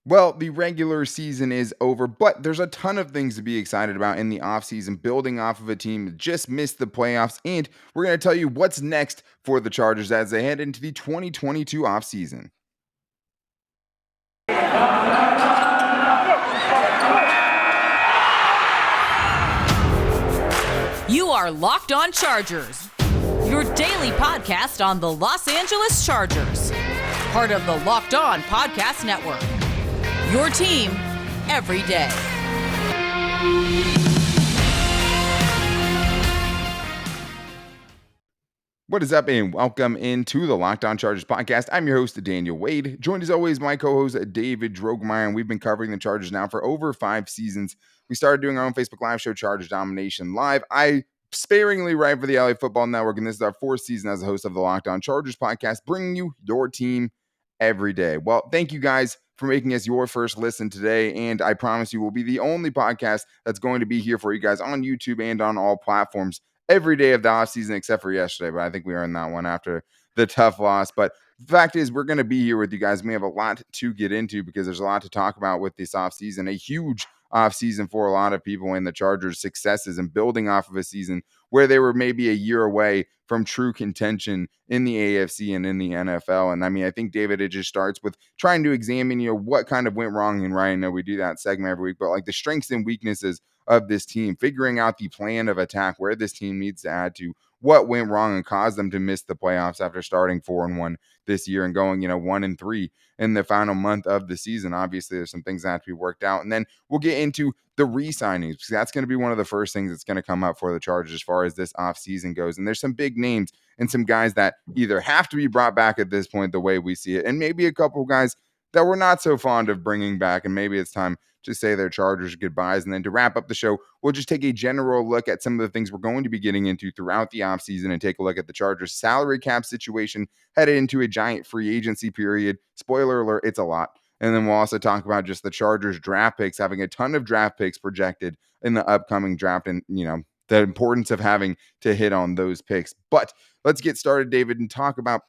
Well, the regular season is over, but there's a ton of things to be excited about in the offseason, building off of a team that just missed the playoffs. And we're going to tell you what's next for the Chargers as they head into the 2022 offseason. You are Locked On Chargers, your daily podcast on the Los Angeles Chargers, part of the Locked On Podcast Network. Your team every day. What is up, and welcome into the Locked On Chargers podcast. I'm your host, Daniel Wade, joined as always my co-host, David Drogemeyer, and we've been covering the Chargers now for over 5 seasons. We started doing our own Facebook Live show, Chargers Domination Live. I sparingly write for the LA Football Network, and this is our 4th season as a host of the Locked On Chargers podcast, bringing you your team every day. Well, thank you guys for making us your first listen today, and I promise you will be the only podcast that's going to be here for you guys on YouTube and on all platforms every day of the offseason except for yesterday, but I think we earned that one after the tough loss. But the fact is, we're going to be here with you guys. We have a lot to get into because there's a lot to talk about with this offseason, a huge offseason for a lot of people in the Chargers' successes and building off of a season where they were maybe a year away from true contention in the AFC and in the NFL. And I mean, I think, David, it just starts with trying to examine, what kind of went wrong and right. I know we do that segment every week, but like the strengths and weaknesses of this team, figuring out the plan of attack, where this team needs to add to, what went wrong and caused them to miss the playoffs after starting 4-1 this year and going, 1-3 in the final month of the season. Obviously, there's some things that have to be worked out. And then we'll get into the re-signings, because that's going to be one of the first things that's going to come up for the Chargers as far as this offseason goes. And there's some big names and some guys that either have to be brought back at this point, the way we see it, and maybe a couple guys that we're not so fond of bringing back, and maybe it's time to say their Chargers goodbyes. And then to wrap up the show, we'll just take a general look at some of the things we're going to be getting into throughout the offseason and take a look at the Chargers salary cap situation headed into a giant free agency period. Spoiler alert, it's a lot. And then we'll also talk about just the Chargers draft picks, having a ton of draft picks projected in the upcoming draft, and, the importance of having to hit on those picks. But let's get started, David, and talk about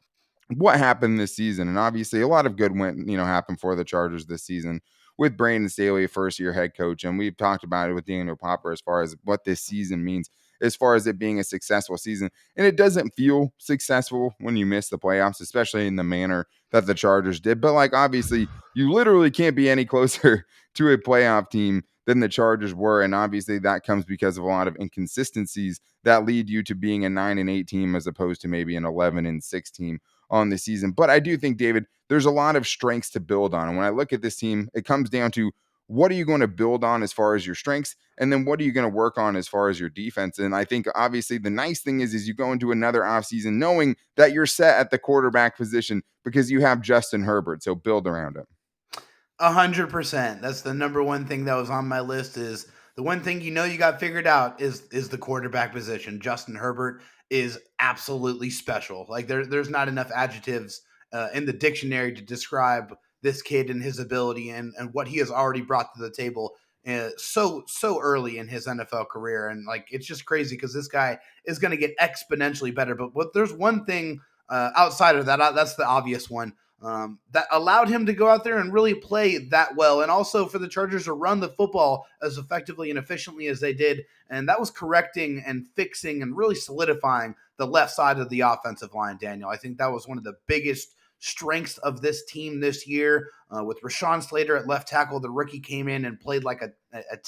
what happened this season. And obviously a lot of good happened for the Chargers this season with Brandon Staley, first-year head coach. And we've talked about it with Daniel Popper as far as what this season means, as far as it being a successful season. And it doesn't feel successful when you miss the playoffs, especially in the manner that the Chargers did. But obviously, you literally can't be any closer to a playoff team than the Chargers were. And obviously that comes because of a lot of inconsistencies that lead you to being a 9-8 team as opposed to maybe an 11-6 team on the season. But I do think, David, there's a lot of strengths to build on. And when I look at this team, it comes down to, what are you going to build on as far as your strengths? And then what are you going to work on as far as your defense? And I think obviously the nice thing is you go into another offseason knowing that you're set at the quarterback position because you have Justin Herbert. So build around him. 100%. That's the number one thing that was on my list. Is the one thing you got figured out is the quarterback position. Justin Herbert is absolutely special. Like there's not enough adjectives in the dictionary to describe this kid and his ability and what he has already brought to the table so early in his NFL career. And it's just crazy because this guy is going to get exponentially better. But there's one thing outside of that, that's the obvious one. That allowed him to go out there and really play that well. And also for the Chargers to run the football as effectively and efficiently as they did. And that was correcting and fixing and really solidifying the left side of the offensive line, Daniel. I think that was one of the biggest strengths of this team this year. With Rashawn Slater at left tackle, the rookie came in and played like a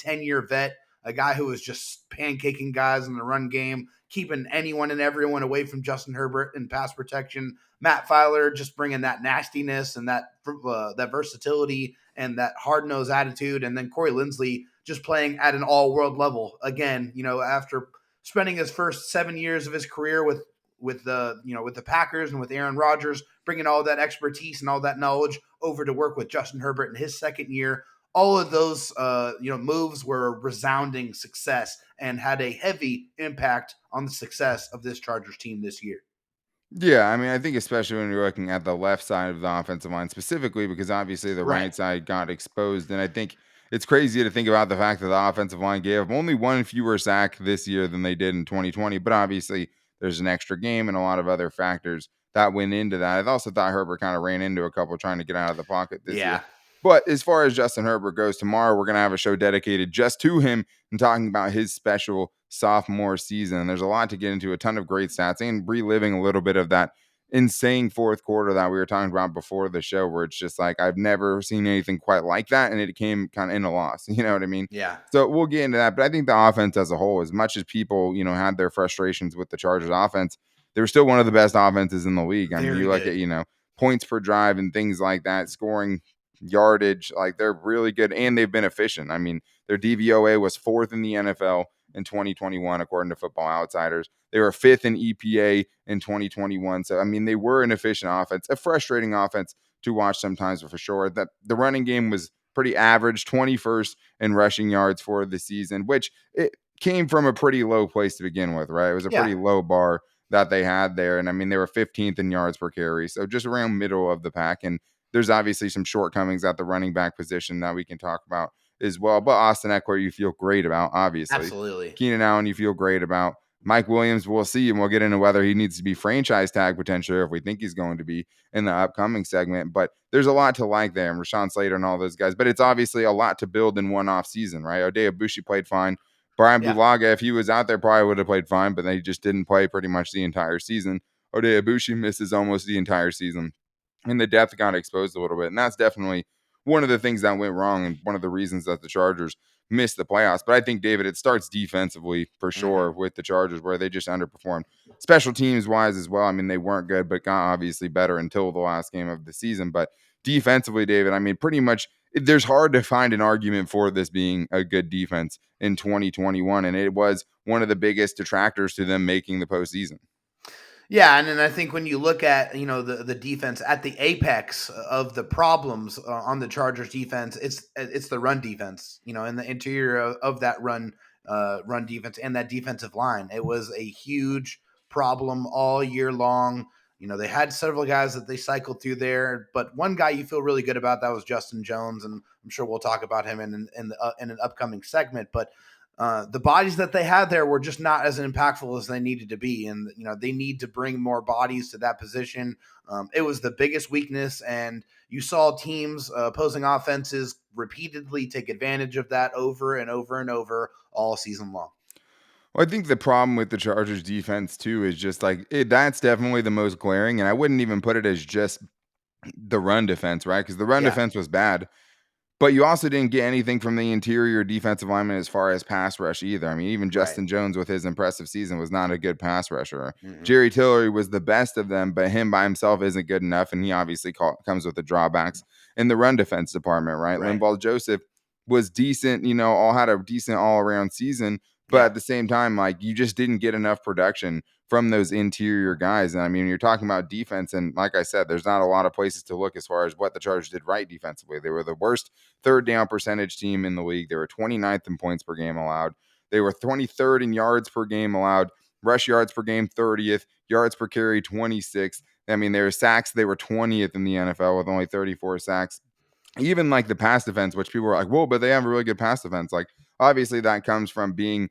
10-year vet, a guy who was just pancaking guys in the run game, keeping anyone and everyone away from Justin Herbert in pass protection. Matt Filer just bringing that nastiness and that versatility and that hard-nosed attitude. And then Corey Linsley just playing at an all-world level. Again, after spending his first 7 years of his career with the Packers and with Aaron Rodgers, bringing all that expertise and all that knowledge over to work with Justin Herbert in his second year. All of those moves were resounding success and had a heavy impact on the success of this Chargers team this year. Yeah, I mean, I think especially when you're looking at the left side of the offensive line specifically, because obviously the right side got exposed. And I think it's crazy to think about the fact that the offensive line gave up only one fewer sack this year than they did in 2020. But obviously there's an extra game and a lot of other factors that went into that. I also thought Herbert kind of ran into a couple trying to get out of the pocket this year. But as far as Justin Herbert goes, tomorrow we're going to have a show dedicated just to him and talking about his special sophomore season. And there's a lot to get into, a ton of great stats, and reliving a little bit of that insane fourth quarter that we were talking about before the show, where it's just like, I've never seen anything quite like that. And it came kind of in a loss. You know what I mean? Yeah. So we'll get into that. But I think the offense as a whole, as much as people, had their frustrations with the Chargers offense, they were still one of the best offenses in the league. I mean, Very you look good. at, points per drive and things like that, scoring yardage, like they're really good, and they've been efficient. I mean, their DVOA was 4th in the NFL in 2021, according to Football Outsiders. They were 5th in EPA in 2021. So, I mean, they were an efficient offense, a frustrating offense to watch sometimes, but for sure. That the running game was pretty average, 21st in rushing yards for the season, which it came from a pretty low place to begin with, right? It was a Yeah. pretty low bar that they had there. And I mean, they were 15th in yards per carry. So just around middle of the pack. And there's obviously some shortcomings at the running back position that we can talk about as well. But Austin Eckler, you feel great about, obviously. Absolutely. Keenan Allen, you feel great about. Mike Williams, we'll see, and we'll get into whether he needs to be franchise tag potentially, or if we think he's going to be in the upcoming segment. But there's a lot to like there, and Rashawn Slater and all those guys. But it's obviously a lot to build in one off season, right? Odeabushi played fine. Brian Yeah. Bulaga, if he was out there, probably would have played fine, but they just didn't play pretty much the entire season. Odeabushi misses almost the entire season, and the depth got exposed a little bit. And that's definitely one of the things that went wrong, and one of the reasons that the Chargers missed the playoffs. But I think, David, it starts defensively for sure with the Chargers, where they just underperformed. Special teams wise as well. I mean, they weren't good, but got obviously better until the last game of the season. But defensively, David, I mean, pretty much there's hard to find an argument for this being a good defense in 2021. And it was one of the biggest detractors to them making the postseason. Yeah, and then I think when you look at the defense at the apex of the problems on the Chargers defense, it's the run defense. In the interior of that run defense and that defensive line, it was a huge problem all year long. They had several guys that they cycled through there, but one guy you feel really good about, that was Justin Jones, and I'm sure we'll talk about him in an upcoming segment, but. The bodies that they had there were just not as impactful as they needed to be. And, they need to bring more bodies to that position. It was the biggest weakness. And you saw teams, opposing offenses, repeatedly take advantage of that over and over and over all season long. Well, I think the problem with the Chargers defense, too, is just like that's definitely the most glaring. And I wouldn't even put it as just the run defense, right? Because the run Yeah. defense was bad. But you also didn't get anything from the interior defensive lineman as far as pass rush either. I mean, even Right. Justin Jones with his impressive season was not a good pass rusher. Mm-mm. Jerry Tillery was the best of them, but him by himself isn't good enough, and he obviously comes with the drawbacks in the run defense department, right? Right. Linval Joseph was decent, all had a decent all-around season, but Yeah. at the same time, like, you just didn't get enough production from those interior guys. And I mean, you're talking about defense, and like I said, there's not a lot of places to look as far as what the Chargers did right defensively. They were the worst third down percentage team in the league. They were 29th in points per game allowed. They were 23rd in yards per game allowed, rush yards per game 30th, yards per carry 26th. I mean, there were sacks. They were 20th in the NFL with only 34 sacks. Even like the pass defense, which people were like, whoa, but they have a really good pass defense. Like, obviously that comes from being,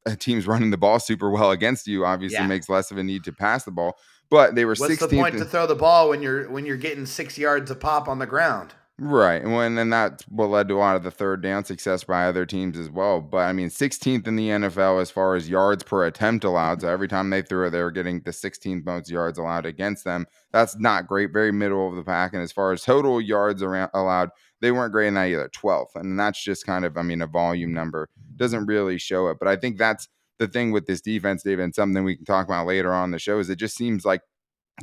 a team's running the ball super well against you, obviously Yeah. makes less of a need to pass the ball. But they were What's 16th. the point to throw the ball when you're getting 6 yards a pop on the ground? Right. And that's what led to a lot of the third down success by other teams as well. But I mean, 16th in the NFL as far as yards per attempt allowed. So every time they threw it, they were getting the 16th most yards allowed against them. That's not great. Very middle of the pack. And as far as total yards allowed, they weren't great in that either. 12th. And that's just kind of, a volume number. Doesn't really show it. But I think that's the thing with this defense, David, and something we can talk about later on in the show, is it just seems like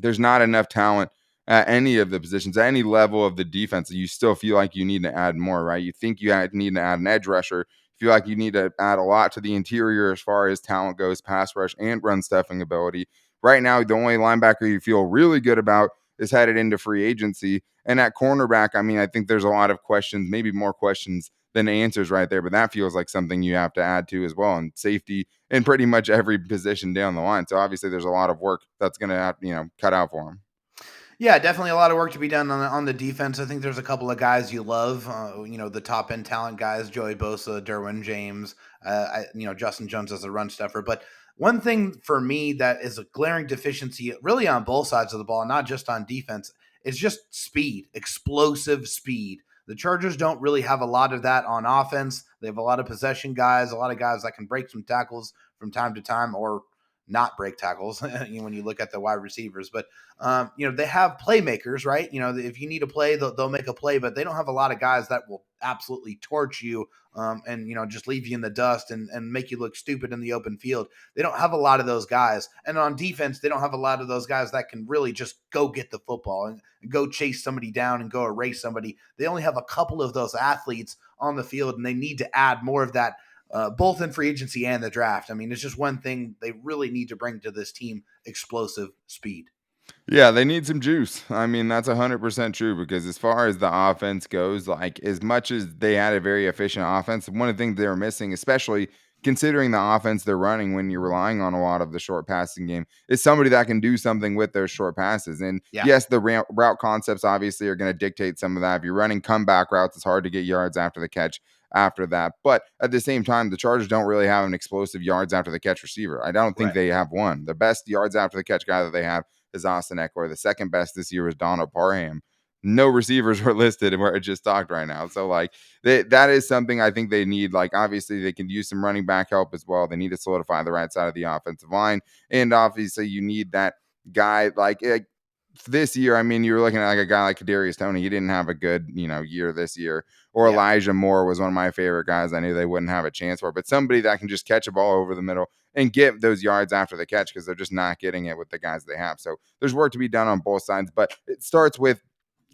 there's not enough talent at any of the positions, at any level of the defense. You still feel like you need to add more, right? You think you need to add an edge rusher. You feel like you need to add a lot to the interior as far as talent goes, pass rush and run stuffing ability. Right now, the only linebacker you feel really good about is headed into free agency. And at cornerback, I think there's a lot of questions, maybe more questions than answers right there, but that feels like something you have to add to as well. And safety in pretty much every position down the line. So obviously there's a lot of work that's going to have, cut out for him. Yeah, definitely a lot of work to be done on the defense. I think there's a couple of guys you love, the top end talent guys, Joey Bosa, Derwin James, Justin Jones as a run stuffer. But one thing for me that is a glaring deficiency really on both sides of the ball, not just on defense, is just speed, explosive speed. The Chargers don't really have a lot of that on offense. They have a lot of possession guys, a lot of guys that can break some tackles from time to time, or not break tackles when you look at the wide receivers. But they have playmakers, right? If you need a play, they'll make a play, but they don't have a lot of guys that will absolutely torch you and just leave you in the dust and make you look stupid in the open field. They don't have a lot of those guys. And on defense, they don't have a lot of those guys that can really just go get the football and go chase somebody down and go erase somebody. They only have a couple of those athletes on the field, and they need to add more of that both in free agency and the draft. I mean, it's just one thing they really need to bring to this team: explosive speed. Yeah, they need some juice. I mean, that's 100% true because as far as the offense goes, like as much as they had a very efficient offense, one of the things they were missing, especially considering the offense they're running when you're relying on a lot of the short passing game, is somebody that can do something with those short passes. And Yeah, yes, the route concepts obviously are going to dictate some of that. If you're running comeback routes, it's hard to get yards after the catch after that. But at the same time, the Chargers don't really have an explosive yards after the catch receiver. I don't think right. they have one. The best yards after the catch guy that they have is Austin Eckler. The second best this year was Donald Parham. No receivers were listed where it just talked right now. So like that is something I think they need. Like obviously they can use some running back help as well. They need to solidify the right side of the offensive line. And obviously you need that guy like this year. I mean, you were looking at like a guy like Kadarius Toney. He didn't have a good, year this year. Or Yeah, Elijah Moore was one of my favorite guys. I knew they wouldn't have a chance for, but somebody that can just catch a ball over the middle and get those yards after the catch because they're just not getting it with the guys they have. So there's work to be done on both sides, but it starts with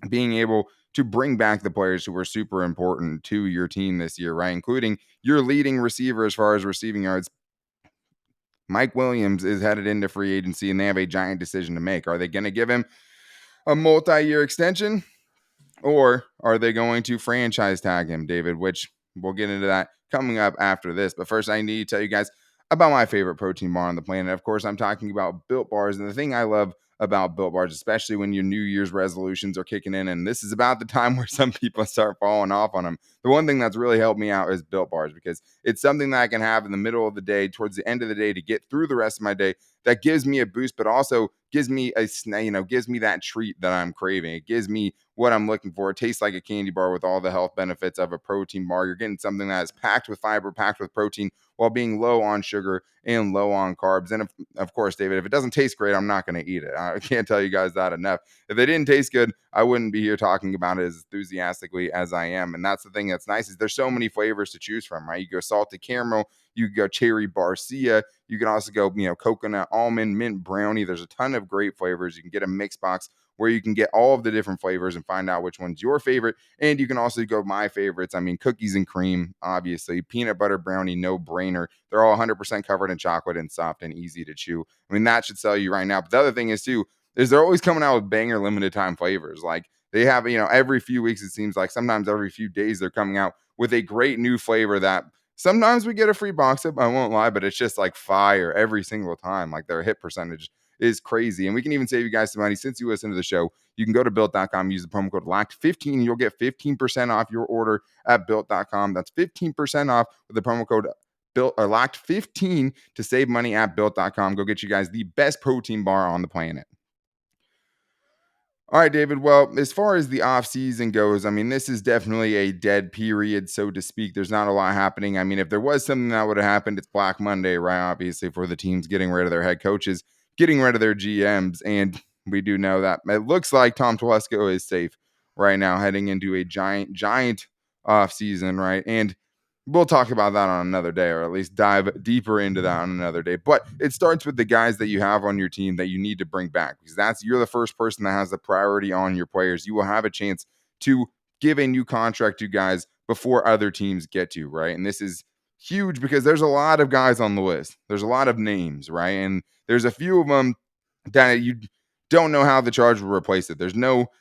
being able to bring back the players who were super important to your team this year, right? Including your leading receiver as far as receiving yards. Mike Williams is headed into free agency and they have a giant decision to make. Are they going to give him a multi-year extension? Or are they going to franchise tag him, David? Which we'll get into that coming up after this. But first, I need to tell you guys about my favorite protein bar on the planet. Of course, I'm talking about Built Bars. And the thing I love about Built Bars, especially when your New Year's resolutions are kicking in, and this is about the time where some people start falling off on them. The one thing that's really helped me out is Built Bars because it's something that I can have in the middle of the day, towards the end of the day, to get through the rest of my day. That gives me a boost, but also gives me gives me that treat that I'm craving. It gives me what I'm looking for. It tastes like a candy bar with all the health benefits of a protein bar. You're getting something that is packed with fiber, packed with protein, while being low on sugar and low on carbs. And of course, David, if it doesn't taste great, I'm not going to eat it. I can't tell you guys that enough. If they didn't taste good, I wouldn't be here talking about it as enthusiastically as I am. And that's the thing that's nice is there's so many flavors to choose from, right? You go salted caramel, you go cherry barcia, you can also go, coconut, almond, mint, brownie. There's a ton of great flavors. You can get a mix box where you can get all of the different flavors and find out which one's your favorite. And you can also go my favorites. I mean, cookies and cream, obviously, peanut butter brownie, no brainer. They're all 100% covered in chocolate and soft and easy to chew. I mean, that should sell you right now. But the other thing is too, is they're always coming out with banger limited time flavors. Like they have, every few weeks, it seems like sometimes every few days they're coming out with a great new flavor that sometimes we get a free box up, I won't lie, but it's just like fire every single time. Like their hit percentage is crazy. And we can even save you guys some money since you listen to the show. You can go to built.com, use the promo code LOCKED15, and you'll get 15% off your order at built.com. That's 15% off with the promo code LOCKED15 to save money at built.com. Go get you guys the best protein bar on the planet. All right, David. Well, as far as the offseason goes, I mean, this is definitely a dead period, so to speak. There's not a lot happening. I mean, if there was something that would have happened, it's Black Monday, right? Obviously, for the teams getting rid of their head coaches, getting rid of their GMs. And we do know that it looks like Tom Telesco is safe right now, heading into a giant offseason, right? And we'll talk about that on another day, or at least dive deeper into that on another day. But it starts with the guys that you have on your team that you need to bring back, because you're the first person that has the priority on your players. You will have a chance to give a new contract to guys before other teams get to, right? And this is huge because there's a lot of guys on the list. There's a lot of names, right? And there's a few of them that you don't know how the Chargers will replace it. There's no,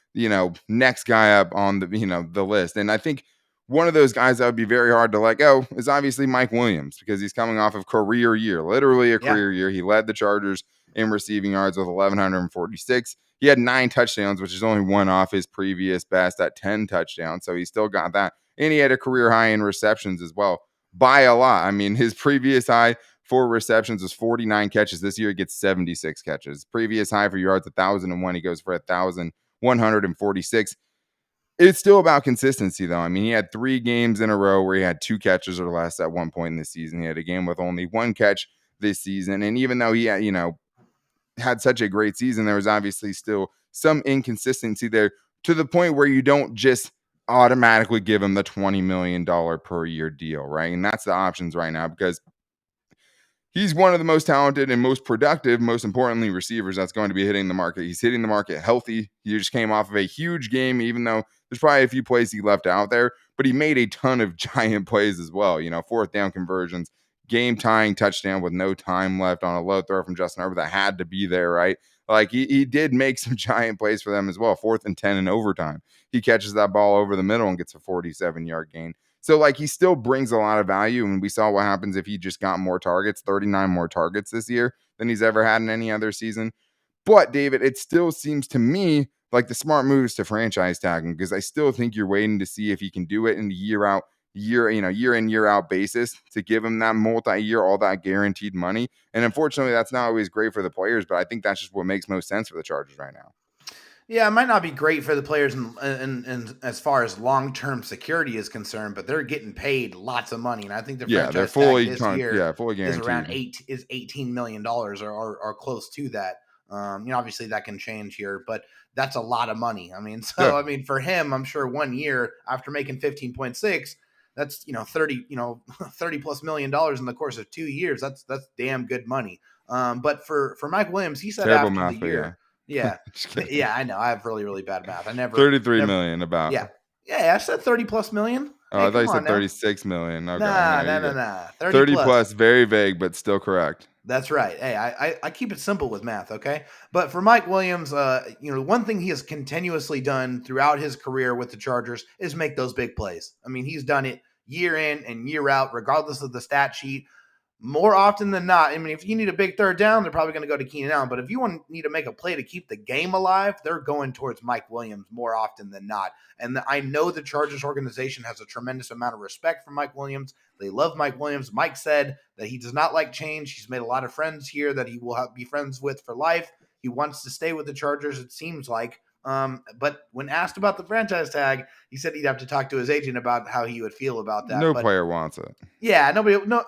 next guy up on the list. And I think one of those guys that would be very hard to let go is obviously Mike Williams, because he's coming off of career year, literally a Yeah, career year. He led the Chargers in receiving yards with 1,146. He had 9 touchdowns, which is only one off his previous best at 10 touchdowns. So he still got that. And he had a career high in receptions as well by a lot. I mean, his previous high for receptions was 49 catches. This year he gets 76 catches. Previous high for yards, 1,001. He goes for 146. It's still about consistency, though. I mean, he had 3 games in a row where he had 2 catches or less at one point in the season. He had a game with only 1 catch this season. And even though he had such a great season, there was obviously still some inconsistency there to the point where you don't just automatically give him the $20 million per year deal, right? And that's the options right now because he's one of the most talented and most productive, most importantly, receivers that's going to be hitting the market. He's hitting the market healthy. He just came off of a huge game, even though there's probably a few plays he left out there, but he made a ton of giant plays as well. 4th down conversions, game tying touchdown with no time left on a low throw from Justin Herbert that had to be there, right? Like he did make some giant plays for them as well. 4th and 10 in overtime. He catches that ball over the middle and gets a 47-yard gain. So, he still brings a lot of value, and we saw what happens if he just got more targets, 39 more targets this year than he's ever had in any other season. But, David, it still seems to me like the smart move is to franchise tag him because I still think you're waiting to see if he can do it in the year in, year out basis to give him that multi-year, all that guaranteed money. And unfortunately, that's not always great for the players, but I think that's just what makes most sense for the Chargers right now. Yeah, it might not be great for the players and as far as long-term security is concerned, but they're getting paid lots of money, and I think the They're franchise fully tag this year fully is around guaranteed. $18 million or close to that. Obviously that can change here, but that's a lot of money. I mean, Yeah. for him, I'm sure 1 year after making 15.6, that's 30 30 plus $1 million in the course of 2 years. That's damn good money. But for Mike Williams, he said Terrible after the math, but year. Yeah. just kidding. Yeah, I know. I have really, really bad math. I never 33 never million about. yeah. Yeah, I said 30 plus million. Oh, Hey, I thought come you on said now. 36 million. Okay, Nah, yeah, nah, you nah, got nah. 30 30 plus. plus, very vague, but still correct. That's right. Hey, I keep it simple with math, okay? But for Mike Williams, one thing he has continuously done throughout his career with the Chargers is make those big plays. I mean, he's done it year in and year out, regardless of the stat sheet. More often than not, I mean, if you need a big third down, they're probably going to go to Keenan Allen. But if you need to make a play to keep the game alive, they're going towards Mike Williams more often than not. And I know the Chargers organization has a tremendous amount of respect for Mike Williams. They love Mike Williams. Mike said that he does not like change. He's made a lot of friends here that he will be friends with for life. He wants to stay with the Chargers, it seems like. But when asked about the franchise tag, he said he'd have to talk to his agent about how he would feel about that. No But player wants it. yeah,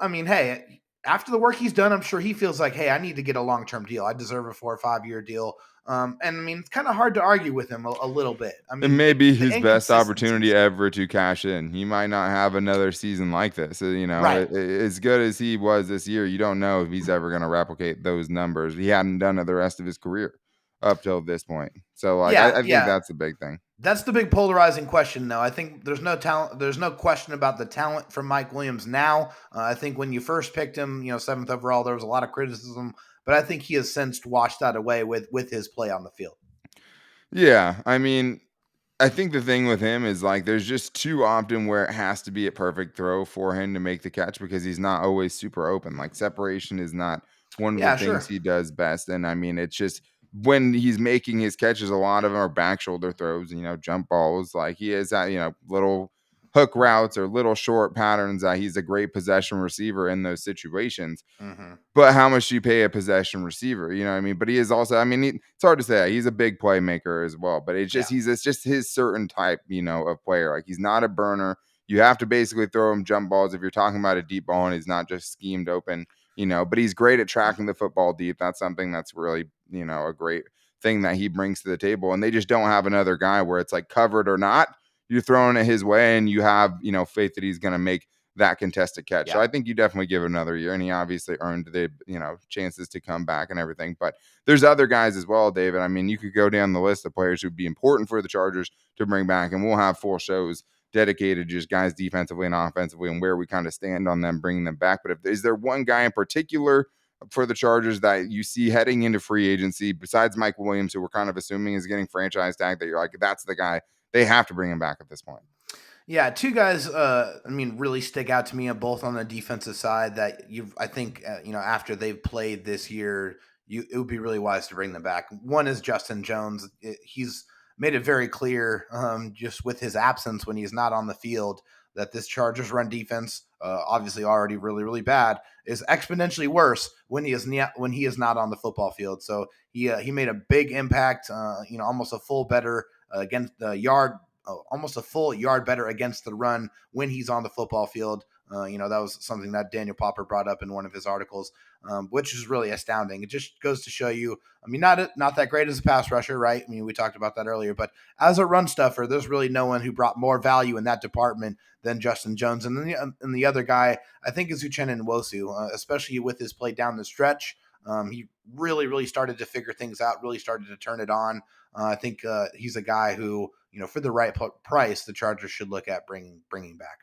I mean, hey, after the work he's done, I'm sure he feels like, hey, I need to get a long-term deal. I deserve a 4 or 5 year deal. And I mean, it's kind of hard to argue with him a little bit. I It mean, may be the his best opportunity inconsistencies. ever to cash in. He might not have another season like this. Right. As good as he was this year, you don't know if he's ever going to replicate those numbers. He hadn't done it the rest of his career up till this point. So, Yeah, I think yeah. that's the big thing. That's the big polarizing question, though. I think there's no talent. There's no question about the talent from Mike Williams now. I think when you first picked him, 7th overall, there was a lot of criticism, but I think he has since washed that away with his play on the field. Yeah, I mean, I think the thing with him is there's just too often where it has to be a perfect throw for him to make the catch because he's not always super open. Separation is not one of the Yeah, things sure. he does best. And I mean, it's just when he's making his catches, a lot of them are back shoulder throws, jump balls. He is that, little hook routes or little short patterns that he's a great possession receiver in those situations. Mm-hmm. But how much do you pay a possession receiver? You know what I mean? But he is also, I mean, it's hard to say. He's a big playmaker as well. But Yeah. it's just his certain type, of player. He's not a burner. You have to basically throw him jump balls if you're talking about a deep ball and he's not just schemed open, But he's great at tracking the football deep. That's something that's really, a great thing that he brings to the table. And they just don't have another guy where it's covered or not. You're throwing it his way and you have, faith that he's going to make that contested catch. So Yeah. I think you definitely give it another year, and he obviously earned the chances to come back and everything. But there's other guys as well, David. I mean, you could go down the list of players who'd be important for the Chargers to bring back, and we'll have full shows dedicated to just guys defensively and offensively and where we kind of stand on them bringing them back. But is there one guy in particular for the Chargers that you see heading into free agency besides Mike Williams, who we're kind of assuming is getting franchise tag, that you're like, that's the guy, they have to bring him back at this point? Yeah, 2 guys. Really stick out to me, both on the defensive side. That I think, after they've played this year, it would be really wise to bring them back. One is Justin Jones. He's made it very clear, just with his absence when he's not on the field, that this Chargers run defense, obviously already really, really bad, is exponentially worse when he is not on the football field. So he made a big impact. Almost a full better against the yard, almost a full yard better against the run when he's on the football field. That was something that Daniel Popper brought up in one of his articles, which is really astounding. It just goes to show you, I mean, not that great as a pass rusher, right? I mean, we talked about that earlier, but as a run stuffer, there's really no one who brought more value in that department than Justin Jones. And then the other guy, I think, is Uchenna Nwosu, especially with his play down the stretch. He really started to figure things out, really started to turn it on. I think he's a guy who, for the right price, the Chargers should look at bringing back.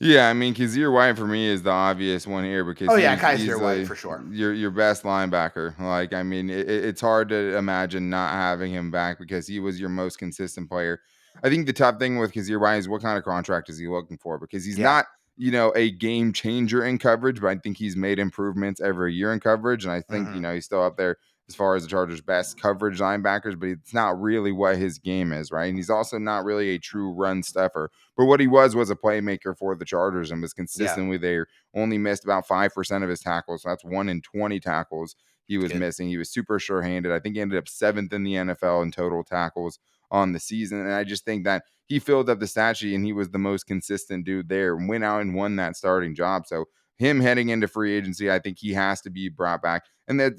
Yeah, I mean, Kazir White for me is the obvious one here because Oh yeah, he's Kaiser White easily for sure. your best linebacker. Like, I mean, it's hard to imagine not having him back because he was your most consistent player. I think the top thing with Kazir White is what kind of contract is he looking for? Because he's Yeah. not, a game changer in coverage, but I think he's made improvements every year in coverage. And I think, Mm-hmm. he's still up there as far as the Chargers' best coverage linebackers, but it's not really what his game is, right? And he's also not really a true run stuffer. But what he was a playmaker for the Chargers and was Yeah. consistently there. Only missed about 5% of his tackles. So that's 1 in 20 tackles he was Good. missing. He was super sure-handed. I think he ended up 7th in the NFL in total tackles on the season. And I just think that he filled up the stat sheet and he was the most consistent dude there and went out and won that starting job. So him heading into free agency, I think he has to be brought back. And that,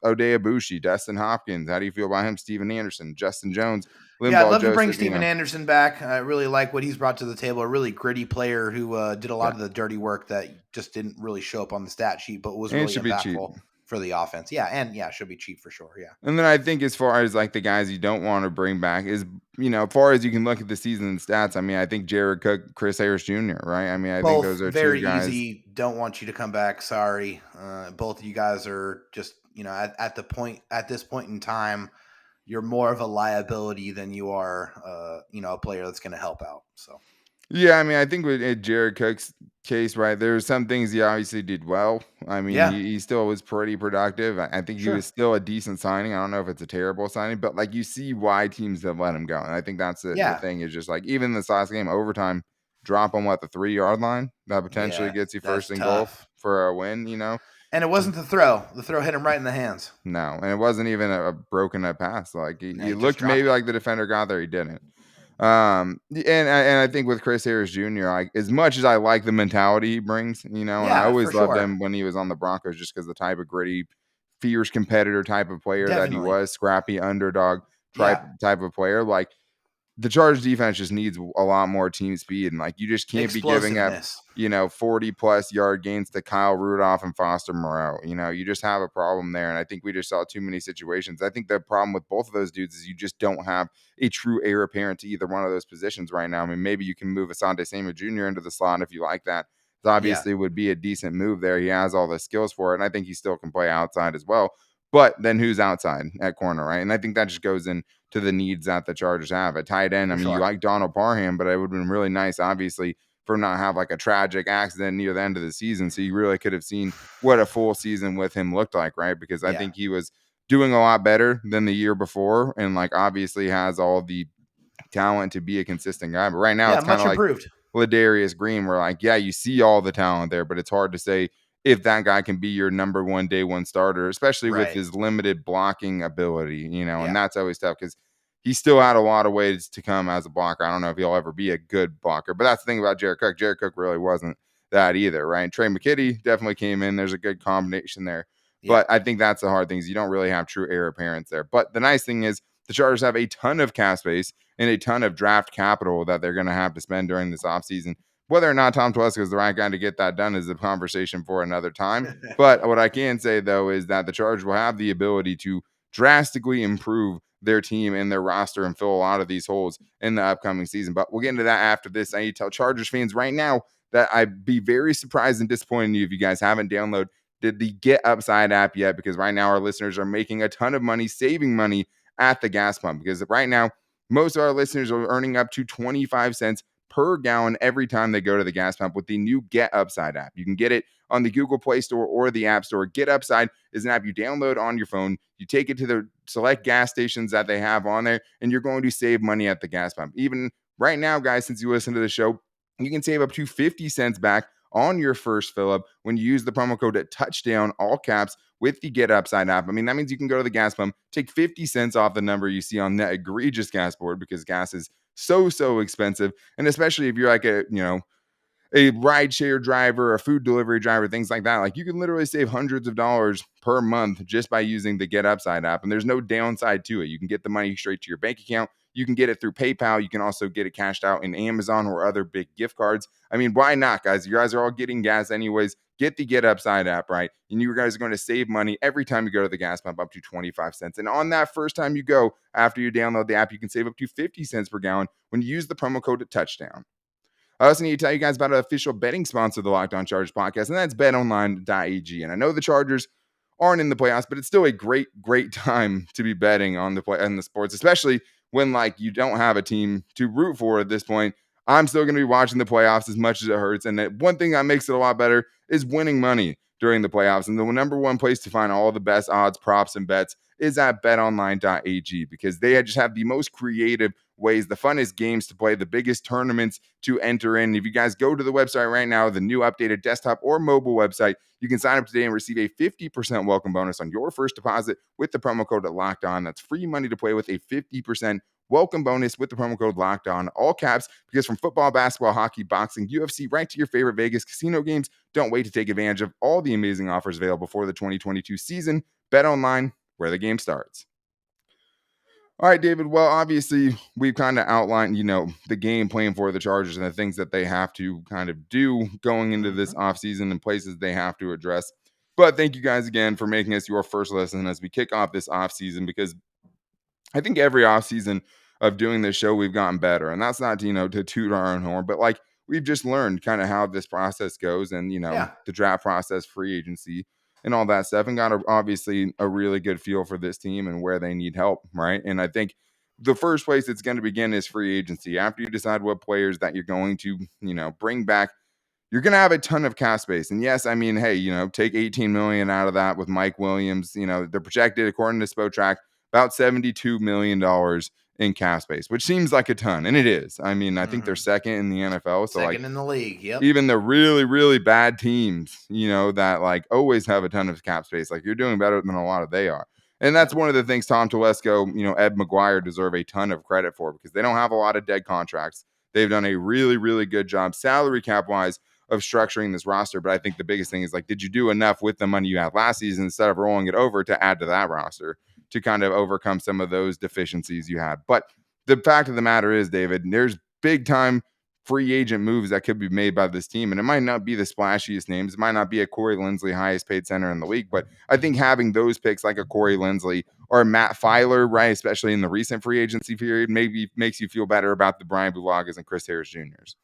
Odea Bushi, Dustin Hopkins. How do you feel about him? Steven Anderson, Justin Jones, Yeah, I'd Linval love to bring Joseph, Steven Anderson back. I really like what he's brought to the table. A really gritty player who did a lot Yeah. of the dirty work that just didn't really show up on the stat sheet, but was And it really should be cheap. impactful for the offense. Yeah, and should be cheap for sure. Yeah. And then I think as far as like the guys you don't want to bring back is, as far as you can look at the season stats, I mean, I think Jared Cook, Chris Harris Jr., right? I mean, I think Both those are two very guys. easy. Don't want you to come back. Sorry. Both of you guys are just, at this point in time, you're more of a liability than you are, a player that's going to help out. So, Yeah, I mean, I think with Jared Cook's case, right, there were some things he obviously did well. I mean, yeah, he still was pretty productive. I think he was sure. still a decent signing. I don't know if it's a terrible signing, but like you see why teams have let him go. And I think that's the Yeah. thing is just like even this last game, overtime, drop him at the 3-yard line. That potentially Yeah. gets you That's first and goal tough. for a win. And it wasn't the throw. The throw hit him right in the hands. No, and it wasn't even a broken up pass. Like No, he he just looked dropped maybe it. like the defender got there, he didn't. And I think with Chris Harris Jr., like as much as I like the mentality he brings, and I Yeah, for always loved sure. him when he was on the Broncos, just because the type of gritty, fierce competitor type of player that he Definitely. was, scrappy underdog type Yeah. type of player. Like the Chargers defense just needs a lot more team speed, and like you just can't be giving up, Explosiveness. 40 plus yard gains to Kyle Rudolph and Foster Moreau. You just have a problem there, and I think we just saw too many situations. I think the problem with both of those dudes is you just don't have a true heir apparent to either one of those positions right now. I mean, maybe you can move Asante Samuel Jr. into the slot if you like that. It Yeah, obviously would be a decent move there. He has all the skills for it, and I think he still can play outside as well. But then who's outside at corner, right? And I think that just goes in to the needs that the Chargers have. At tight end, I for mean, you sure. like Donald Parham, but it would have been really nice, obviously, for him not to have like a tragic accident near the end of the season. So you really could have seen what a full season with him looked like, right? Because I Yeah, think he was doing a lot better than the year before and like obviously has all the talent to be a consistent guy. But right now yeah, it's kind much of like improved. Ladarius Green, where like, yeah, you see all the talent there, but it's hard to say if that guy can be your number one day one starter, especially with Right. his limited blocking ability, and Yeah, that's always tough because he still had a lot of ways to come as a blocker. I don't know if he'll ever be a good blocker, but that's the thing about Jared Cook. Jared Cook really wasn't that either, right? Trey McKitty definitely came in. There's a good combination there. yeah, But I think that's the hard thing is you don't really have true heir apparents there. But the nice thing is the Chargers have a ton of cap space and a ton of draft capital that they're going to have to spend during this offseason. Whether or not Tom Telesco is the right guy to get that done is a conversation for another time. But what I can say, though, is that the Chargers will have the ability to drastically improve their team and their roster and fill a lot of these holes in the upcoming season. But we'll get into that after this. I need to tell Chargers fans right now that I'd be very surprised and disappointed in you if you guys haven't downloaded the Get Upside app yet, because right now our listeners are making a ton of money, saving money at the gas pump, because right now most of our listeners are earning up to 25 cents per gallon every time they go to the gas pump with the new Get Upside app. You can get it on the Google Play Store or the App Store. Get Upside is an app you download on your phone. You take it to the select gas stations that they have on there, and you're going to save money at the gas pump. Even right now, guys, since you listen to the show, you can save up to 50 cents back on your first fill up when you use the promo code at touchdown, all caps, with the Get Upside app. I mean, that means you can go to the gas pump, take 50 cents off the number you see on that egregious gas board because gas is so expensive. And especially if you're like a rideshare driver, a food delivery driver, things like that. Like you can literally save hundreds of dollars per month just by using the Get Upside app. And there's no downside to it. You can get the money straight to your bank account. You can get it through PayPal. You can also get it cashed out in Amazon or other big gift cards. I mean, why not, guys? You guys are all getting gas anyways. Get the Get Upside app, right? And you guys are going to save money every time you go to the gas pump, up to 25 cents. And on that first time you go, after you download the app, you can save up to 50 cents per gallon when you use the promo code Touchdown. I also need to tell you guys about an official betting sponsor of the Locked On Chargers podcast, and that's betonline.ag. And I know the Chargers aren't in the playoffs, but it's still a great time to be betting on the sports, especially when like you don't have a team to root for at this point. I'm still going to be watching the playoffs as much as it hurts. And one thing that makes it a lot better is winning money during the playoffs. And the number one place to find all the best odds, props, and bets is at betonline.ag because they just have the most creative ways, the funnest games to play, the biggest tournaments to enter in. If you guys go to the website right now, the new updated desktop or mobile website, you can sign up today and receive a 50% welcome bonus on your first deposit with the promo code Locked On. That's free money to play with, a 50% welcome bonus with the promo code Locked On, all caps, because from football, basketball, hockey, boxing, UFC, right to your favorite Vegas casino games, don't wait to take advantage of all the amazing offers available for the 2022 season. Bet online, where the game starts. All right, David. Well, obviously, we've kind of outlined, the game plan for the Chargers and the things that they have to kind of do going into this offseason and places they have to address. But thank you guys again for making us your first listen as we kick off this offseason, because I think every offseason of doing this show, we've gotten better. And that's not, to toot our own horn, but like we've just learned kind of how this process goes and, the draft process, free agency, and all that stuff, and got obviously a really good feel for this team and where they need help, right? And I think the first place it's going to begin is free agency. After you decide what players that you're going to, bring back, you're going to have a ton of cap space. And yes, I mean, hey, take 18 million out of that with Mike Williams. They're projected, according to Spotrac, about $72 million in cap space, which seems like a ton. And it is. I mean, I think they're second in the NFL. So second in the league. Yep. Even the really bad teams, that like always have a ton of cap space, like you're doing better than a lot of they are. And that's one of the things Tom Telesco, Ed McGuire deserve a ton of credit for, because they don't have a lot of dead contracts. They've done a really good job salary cap wise of structuring this roster. But I think the biggest thing is, like, did you do enough with the money you had last season instead of rolling it over to add to that roster to kind of overcome some of those deficiencies you had? But the fact of the matter is, David, there's big time free agent moves that could be made by this team. And it might not be the splashiest names. It might not be a Corey Linsley, highest paid center in the league. But I think having those picks like a Corey Linsley or Matt Filer, right, especially in the recent free agency period, maybe makes you feel better about the Brian Bulagas and Chris Harris Jr.'s.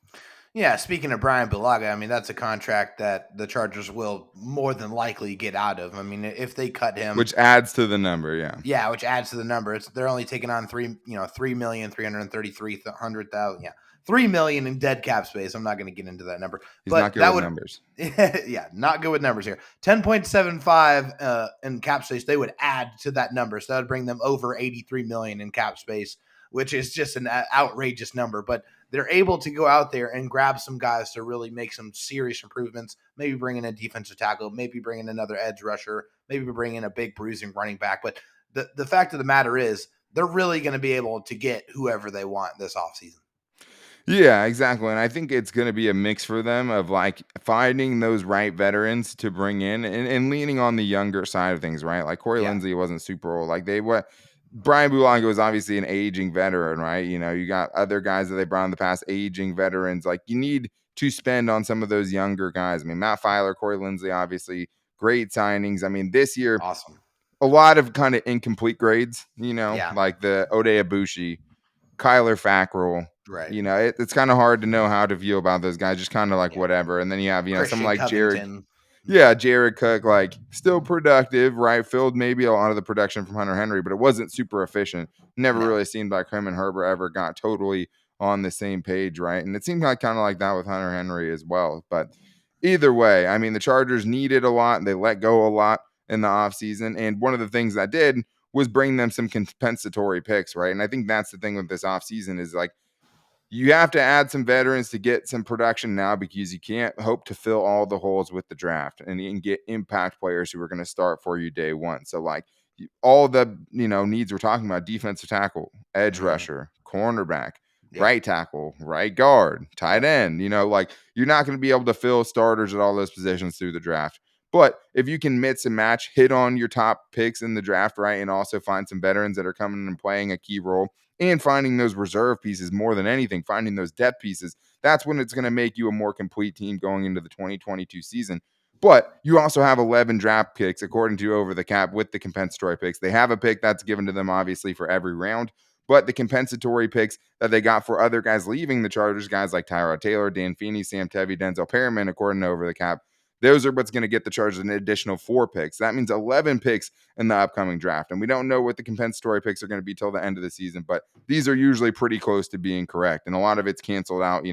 Yeah, speaking of Brian Bulaga, I mean, that's a contract that the Chargers will more than likely get out of. I mean, if they cut him, which adds to the number, yeah, which adds to the number. They're only taking on $3 million, $333,000, 3 million in dead cap space. I'm not going to get into that number. He's not good with numbers. Yeah, not good with numbers here. 10.75 in cap space. They would add to that number, so that would bring them over 83 million in cap space, which is just an outrageous number. But they're able to go out there and grab some guys to really make some serious improvements. Maybe bring in a defensive tackle, maybe bring in another edge rusher, maybe bring in a big bruising running back. But the fact of the matter is, they're really going to be able to get whoever they want this offseason. Yeah, exactly. And I think it's going to be a mix for them of like finding those right veterans to bring in and leaning on the younger side of things, right? Like Corey Linsley wasn't super old. Like Brian Bulaga was obviously an aging veteran, right? You got other guys that they brought in the past, aging veterans. Like you need to spend on some of those younger guys. I mean, Matt Filer, Corey Linsley, obviously great signings. I mean, this year, awesome. A lot of kind of incomplete grades, like the Ode Abushi, Kyler Fackrell. Right. It's kind of hard to know how to feel about those guys, just kind of like whatever. And then you have, Christian someone like Covington. Jared Cook, like still productive, right? Filled maybe a lot of the production from Hunter Henry, but it wasn't super efficient. Never really seemed like him and Herbert ever got totally on the same page, right? And it seemed like kind of like that with Hunter Henry as well. But either way, I mean, the Chargers needed a lot and they let go a lot in the offseason. And one of the things that did was bring them some compensatory picks, right? And I think that's the thing with this offseason is like, you have to add some veterans to get some production now, because you can't hope to fill all the holes with the draft and get impact players who are going to start for you day one. So like all the needs we're talking about: defensive tackle, edge Mhm. rusher, cornerback, Yep. right tackle, right guard, tight Yep. end. Like you're not going to be able to fill starters at all those positions through the draft. But if you can mix and match, hit on your top picks in the draft, right, and also find some veterans that are coming and playing a key role, and finding those reserve pieces more than anything, finding those depth pieces, that's when it's going to make you a more complete team going into the 2022 season. But you also have 11 draft picks, according to Over the Cap, with the compensatory picks. They have a pick that's given to them, obviously, for every round. But the compensatory picks that they got for other guys leaving the Chargers, guys like Tyrod Taylor, Dan Feeney, Sam Tevy, Denzel Perriman, according to Over the Cap, those are what's going to get the Chargers an additional 4 picks. That means 11 picks in the upcoming draft. And we don't know what the compensatory picks are going to be till the end of the season, but these are usually pretty close to being correct. And a lot of it's canceled out.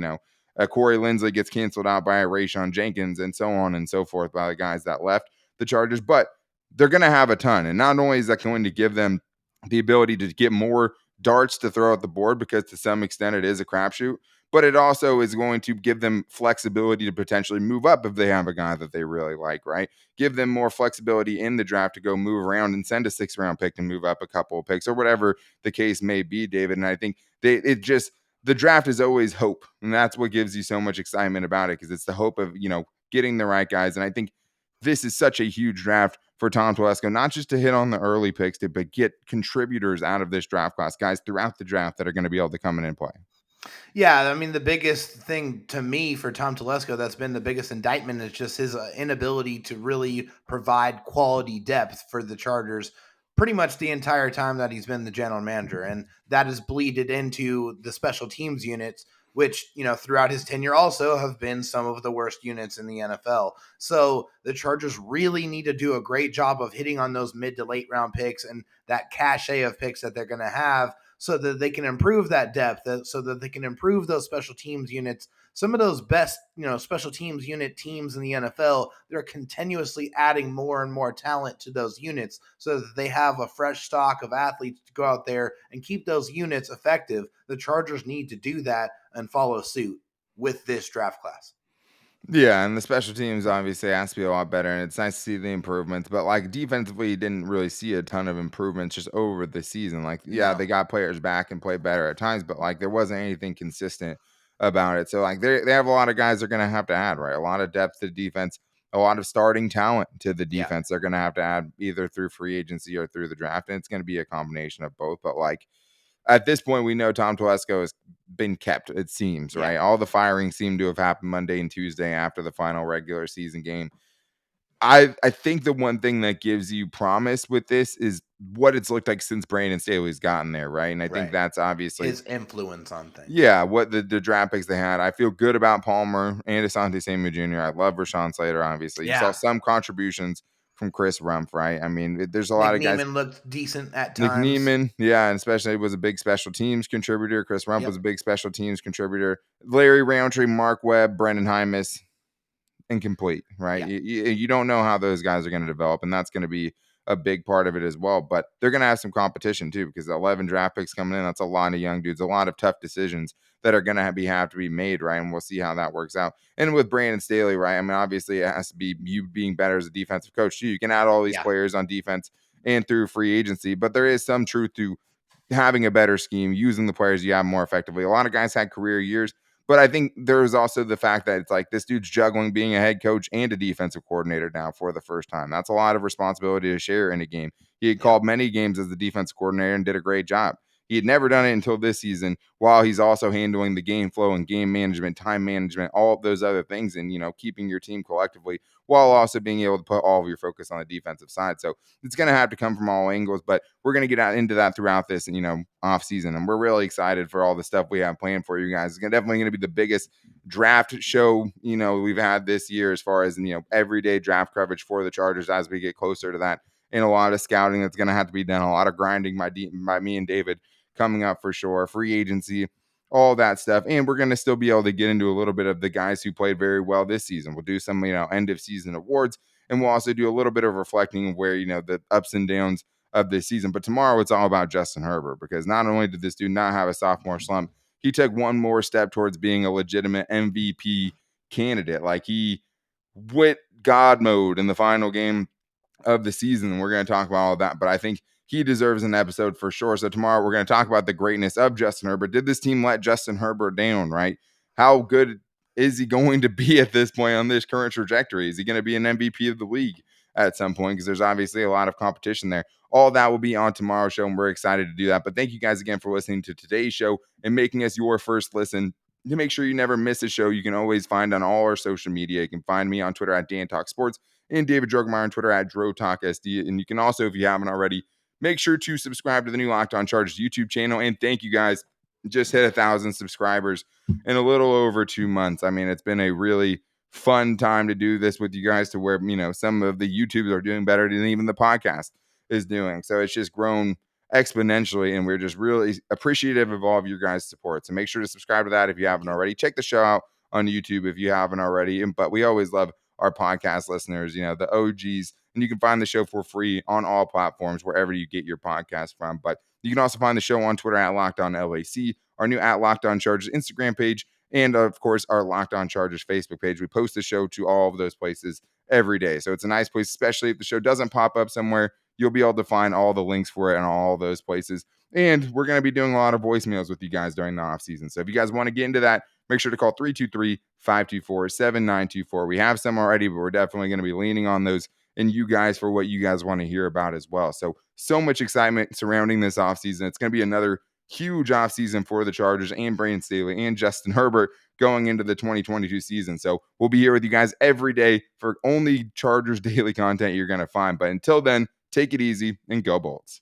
Corey Linsley gets canceled out by a Rayshon Jenkins and so on and so forth by the guys that left the Chargers. But they're going to have a ton. And not only is that going to give them the ability to get more darts to throw at the board, because to some extent it is a crapshoot, but it also is going to give them flexibility to potentially move up if they have a guy that they really like, right? Give them more flexibility in the draft to go move around and send a 6th-round pick to move up a couple of picks or whatever the case may be, David. And I think the draft is always hope. And that's what gives you so much excitement about it, because it's the hope of, getting the right guys. And I think this is such a huge draft for Tom Telesco, not just to hit on the early picks, but get contributors out of this draft class, guys throughout the draft that are going to be able to come in and play. Yeah, I mean, the biggest thing to me for Tom Telesco that's been the biggest indictment is just his inability to really provide quality depth for the Chargers pretty much the entire time that he's been the general manager. And that has bleeded into the special teams units, which, throughout his tenure also have been some of the worst units in the NFL. So the Chargers really need to do a great job of hitting on those mid to late round picks and that cachet of picks that they're going to have, so that they can improve that depth, so that they can improve those special teams units. Some of those best, special teams unit teams in the NFL, they're continuously adding more and more talent to those units so that they have a fresh stock of athletes to go out there and keep those units effective. The Chargers need to do that and follow suit with this draft class. Yeah, and the special teams obviously has to be a lot better, and it's nice to see the improvements. But like defensively, you didn't really see a ton of improvements just over the season. Like, yeah, No. they got players back and played better at times, but like there wasn't anything consistent about it. So like they have a lot of guys they're gonna have to add, right? A lot of depth to the defense, a lot of starting talent to the Yeah. defense. They're gonna have to add either through free agency or through the draft, and it's gonna be a combination of both. But like at this point, we know Tom Telesco has been kept, it seems, Yeah. right? All the firings seem to have happened Monday and Tuesday after the final regular season game. I think the one thing that gives you promise with this is what it's looked like since Brandon Staley's gotten there, right? And I think Right. that's obviously, His influence on things. yeah, what the draft picks they had. I feel good about Palmer and Asante Samuel Jr. I love Rashawn Slater, obviously. You saw Yeah. some contributions from Chris Rumph, right? I mean, there's a lot Nick of guys. Neiman looked decent at Nick times. Neiman, yeah, and especially was a big special teams contributor. Chris Rump was Yep. a big special teams contributor. Larry Roundtree, Mark Webb, Brendan Hymus, incomplete, right? Yeah. You don't know how those guys are going to develop, and that's going to be a big part of it as well. But they're going to have some competition too, because 11 draft picks coming in, that's a lot of young dudes, a lot of tough decisions that are going to have to be made, right? And we'll see how that works out. And with Brandon Staley, right? I mean, obviously it has to be you being better as a defensive coach too. You can add all these Yeah. players on defense and through free agency, but there is some truth to having a better scheme, using the players you have more effectively. A lot of guys had career years, but I think there's also the fact that it's like this dude's juggling being a head coach and a defensive coordinator now for the first time. That's a lot of responsibility to share in a game. He had Yeah. called many games as the defensive coordinator and did a great job. He had never done it until this season, while he's also handling the game flow and game management, time management, all of those other things, and keeping your team collectively while also being able to put all of your focus on the defensive side. So it's going to have to come from all angles, but we're going to get out into that throughout this, off season. And we're really excited for all the stuff we have planned for you guys. It's definitely going to be the biggest draft show, we've had this year, as far as, everyday draft coverage for the Chargers as we get closer to that. And a lot of scouting that's going to have to be done, a lot of grinding by me and David coming up for sure, free agency, all that stuff. And we're going to still be able to get into a little bit of the guys who played very well this season. We'll do some, end of season awards, and we'll also do a little bit of reflecting of where, the ups and downs of this season. But tomorrow it's all about Justin Herbert, because not only did this dude not have a sophomore slump, he took one more step towards being a legitimate MVP candidate. Like, he went God mode in the final game of the season. We're going to talk about all of that, but I think he deserves an episode for sure. So tomorrow we're going to talk about the greatness of Justin Herbert. Did this team let Justin Herbert down, right? How good is he going to be at this point on this current trajectory? Is he going to be an MVP of the league at some point? Because there's obviously a lot of competition there. All that will be on tomorrow's show, and we're excited to do that. But thank you guys again for listening to today's show and making us your first listen. To make sure you never miss a show, you can always find on all our social media. You can find me on Twitter at Dan Talk Sports and David Drogemeyer on Twitter at DroTalkSD. And you can also, if you haven't already, make sure to subscribe to the new Locked On Chargers YouTube channel. And thank you guys. Just hit 1,000 subscribers in a little over 2 months. I mean, it's been a really fun time to do this with you guys, to where, some of the YouTubes are doing better than even the podcast is doing. So it's just grown exponentially, and we're just really appreciative of all of your guys' support. So make sure to subscribe to that if you haven't already. Check the show out on YouTube if you haven't already. But we always love our podcast listeners, the OGs, and you can find the show for free on all platforms, wherever you get your podcast from. But you can also find the show on Twitter at Locked On LAC, our new at Locked On Chargers Instagram page, and of course our Locked On Chargers Facebook page. We post the show to all of those places every day. So it's a nice place, especially if the show doesn't pop up somewhere, you'll be able to find all the links for it in all those places. And we're going to be doing a lot of voicemails with you guys during the off season. So if you guys want to get into that, make sure to call 323-524-7924. We have some already, but we're definitely going to be leaning on those and you guys for what you guys want to hear about as well. So much excitement surrounding this offseason. It's going to be another huge offseason for the Chargers and Brandon Staley and Justin Herbert going into the 2022 season. So we'll be here with you guys every day for only Chargers daily content you're going to find. But until then, take it easy and go Bolts.